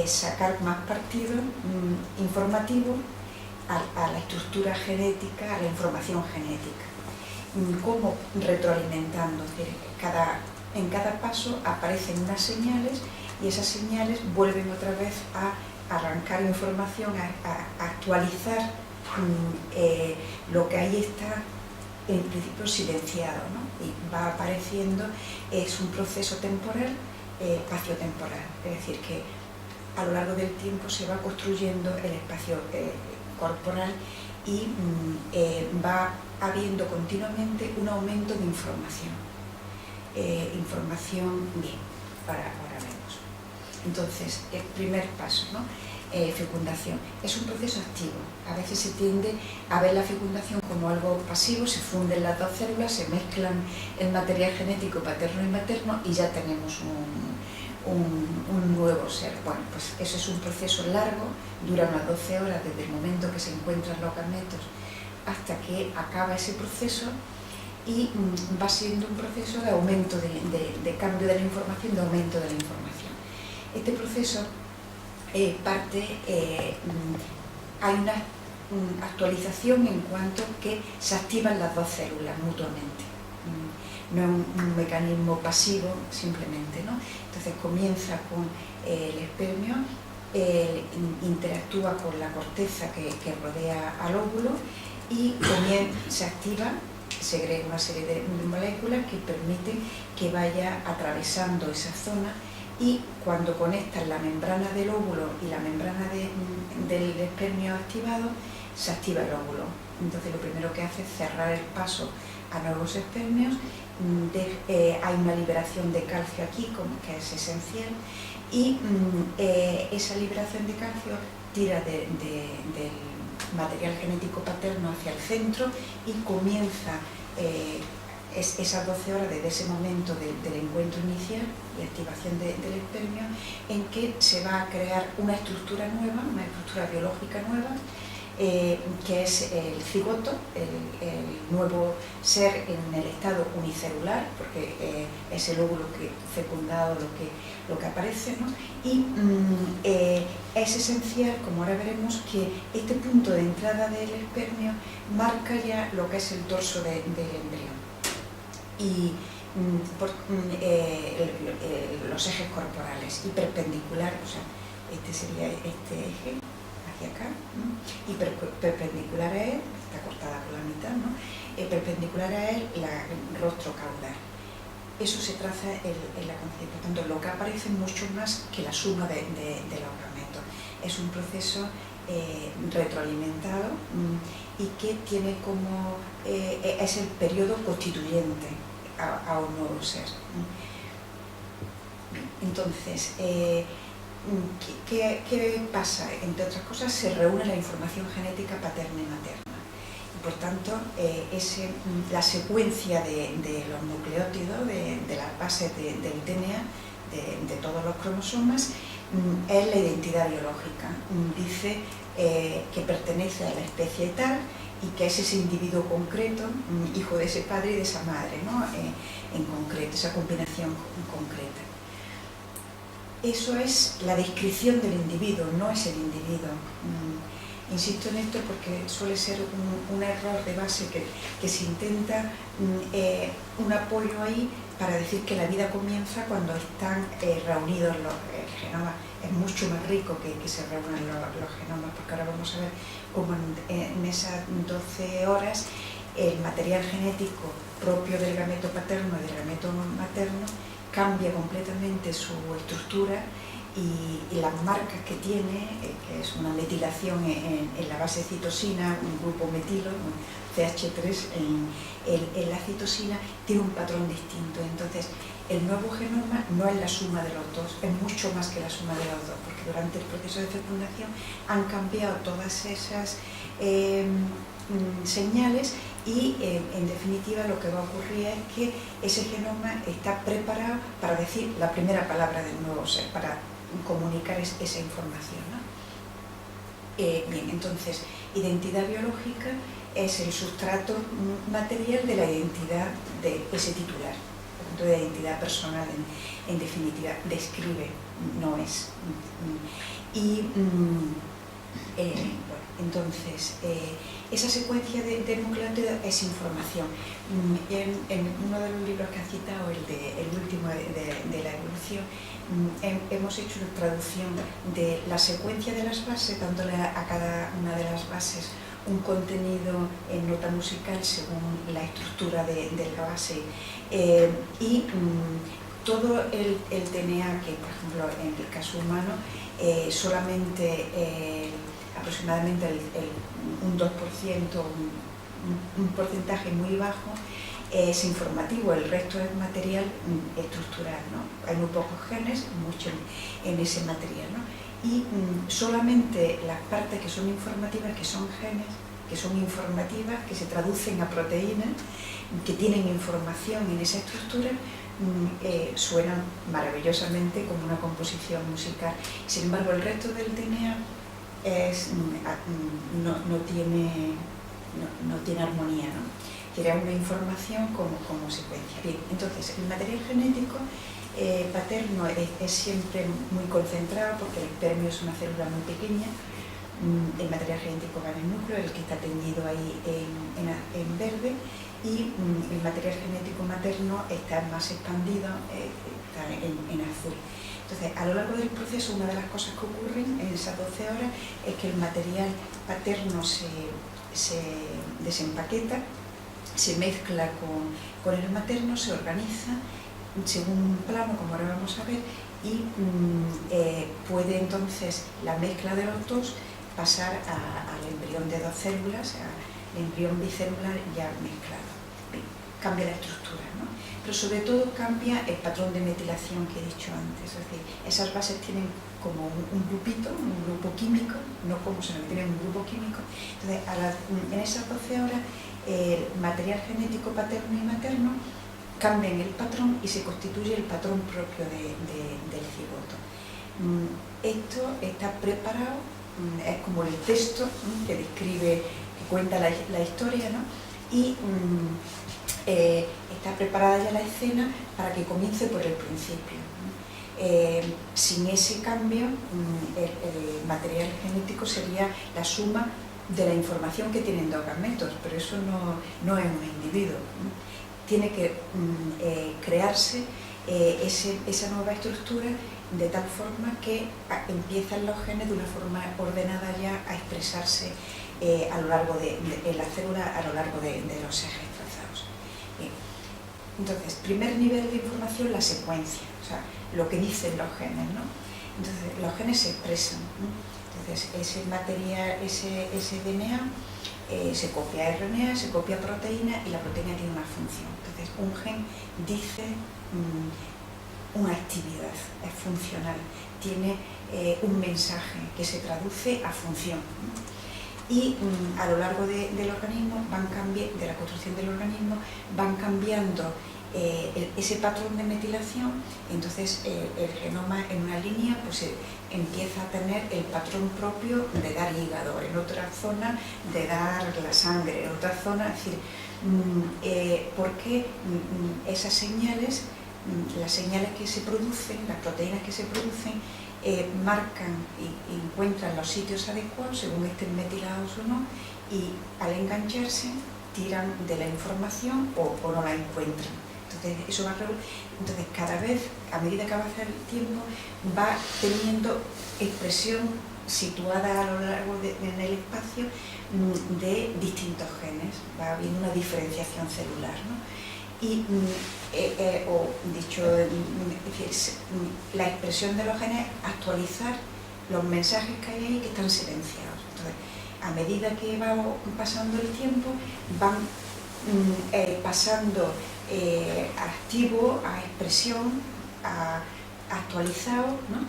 sacar más partido informativo a la estructura genética, a la información genética. Como retroalimentando, es decir, en cada paso aparecen unas señales y esas señales vuelven otra vez a arrancar información, a actualizar lo que ahí está en principio silenciado, ¿no? Y va apareciendo, es un proceso temporal, espaciotemporal, es decir, que a lo largo del tiempo se va construyendo el espacio corporal y va habiendo continuamente un aumento de información. Bien, ahora vemos. Entonces, el primer paso, ¿no? Fecundación. Es un proceso activo. A veces se tiende a ver la fecundación como algo pasivo, se funden las dos células, se mezclan el material genético paterno y materno y ya tenemos un nuevo ser. Bueno, pues eso es un proceso largo, dura unas 12 horas desde el momento que se encuentran los gametos hasta que acaba ese proceso y va siendo un proceso de aumento, de cambio de la información, de aumento de la información. Este proceso hay una actualización en cuanto que se activan las dos células mutuamente. No es un mecanismo pasivo simplemente, ¿no? Entonces comienza con el espermio, interactúa con la corteza que rodea al óvulo y se activa, segrega una serie de moléculas que permiten que vaya atravesando esa zona y cuando conectan la membrana del óvulo y la membrana del espermio activado, se activa el óvulo. Entonces lo primero que hace es cerrar el paso a nuevos espermios, hay una liberación de calcio aquí, que es esencial, y esa liberación de calcio tira del material genético paterno hacia el centro y comienza esas 12 horas desde ese momento del encuentro inicial y activación del espermio, en que se va a crear una estructura nueva, una estructura biológica nueva, que es el cigoto, el nuevo ser en el estado unicelular, porque es el óvulo fecundado lo que aparece, ¿no? Y es esencial, como ahora veremos, que este punto de entrada del espermio marca ya lo que es el torso del embrión y los ejes corporales y perpendicular, o sea, este sería este eje hacia acá, ¿no? Y perpendicular a él, está cortada por la mitad, ¿no? Perpendicular a él el rostro caudal. Eso se traza en la conciencia. Por tanto, lo que aparece mucho más que la suma de los gametos. Es un proceso retroalimentado y que tiene como es el periodo constituyente a un nuevo ser. Entonces, ¿qué pasa? Entre otras cosas, se reúne la información genética paterna y materna. Y por tanto, la secuencia de los nucleótidos, de las bases del DNA, de todos los cromosomas, es la identidad biológica. Dice que pertenece a la especie tal y que es ese individuo concreto, hijo de ese padre y de esa madre, ¿no? En concreto, esa combinación concreta. Eso es la descripción del individuo, no es el individuo. Insisto en esto porque suele ser un error de base que se intenta un apoyo ahí para decir que la vida comienza cuando están reunidos el genoma. Es mucho más rico que se reúnan los genomas, porque ahora vamos a ver cómo en esas 12 horas el material genético propio del gameto paterno y del gameto materno cambia completamente su estructura y las marcas que tiene, que es una metilación en la base citosina, un grupo metilo, un CH3 en la citosina, tiene un patrón distinto. Entonces, el nuevo genoma no es la suma de los dos, es mucho más que la suma de los dos, porque durante el proceso de fecundación han cambiado todas esas señales y en definitiva lo que va a ocurrir es que ese genoma está preparado para decir la primera palabra del nuevo ser, para comunicar esa información, ¿no? Bien, entonces, identidad biológica es el sustrato material de la identidad de ese titular. conjunto de identidad personal, en definitiva, describe, no es. Y bueno, entonces, esa secuencia de nucleótidos es información. En uno de los libros que ha citado, el último de la evolución, hemos hecho una traducción de la secuencia de las bases, dándole a cada una de las bases un contenido en nota musical según la estructura de la base, y todo el DNA, que por ejemplo en el caso humano solamente aproximadamente un 2%, un porcentaje muy bajo, es informativo, el resto es material estructural, ¿no? Hay muy pocos genes, mucho en ese material, ¿no? Y solamente las partes que son informativas, que son genes, que son informativas, que se traducen a proteínas, que tienen información en esa estructura, suenan maravillosamente como una composición musical. Sin embargo, el resto del DNA no tiene armonía, ¿no? Crea una información como secuencia. Bien, entonces, el material genético paterno es siempre muy concentrado, porque el espermio es una célula muy pequeña. El material genético va en el núcleo, el que está teñido ahí en verde, y el material genético materno está más expandido, está en azul. Entonces, a lo largo del proceso, una de las cosas que ocurren en esas 12 horas es que el material paterno se desempaqueta, se mezcla con el materno, se organiza según un plano, como ahora vamos a ver, y puede entonces la mezcla de los dos pasar al embrión de 2 células, al embrión bicelular ya mezclado. Bien, cambia la estructura, ¿no? Pero sobre todo cambia el patrón de metilación que he dicho antes, es decir, esas bases tienen como un grupito, un grupo químico, no como se lo tienen un grupo químico. Entonces, en esas 12 horas, el material genético paterno y materno cambian el patrón y se constituye el patrón propio del cigoto. Esto está preparado, es como el texto que describe, que cuenta la historia, ¿no? Y está preparada ya la escena para que comience por el principio. Sin ese cambio, el material genético sería la suma de la información que tienen 2 gametos, pero eso no es un individuo. Tiene que crearse esa nueva estructura de tal forma que empiezan los genes de una forma ordenada ya a expresarse a lo largo en la célula, a lo largo de los ejes trazados. Entonces, primer nivel de información, la secuencia, o sea, lo que dicen los genes, ¿no? Entonces, los genes se expresan, ¿no? Entonces, ese material, ese DNA se copia a RNA, se copia a proteína, y la proteína tiene una función. Entonces, un gen dice una actividad, es funcional, tiene un mensaje que se traduce a función. Y a lo largo del organismo, de la construcción del organismo, van cambiando ese patrón de metilación. Entonces el genoma en una línea pues empieza a tener el patrón propio de dar hígado, en otra zona de dar la sangre, en otra zona, es decir, porque esas señales, las señales que se producen, las proteínas que se producen, marcan y encuentran los sitios adecuados según estén metilados o no, y al engancharse tiran de la información o no la encuentran. Entonces, eso va entonces cada vez, a medida que avanza el tiempo, va teniendo expresión situada a lo largo en el espacio de distintos genes, va habiendo una diferenciación celular, ¿no? Y, o dicho, la expresión de los genes, actualizar los mensajes que hay ahí que están silenciados. Entonces, a medida que va pasando el tiempo, van pasando activo a expresión, a actualizado, ¿no?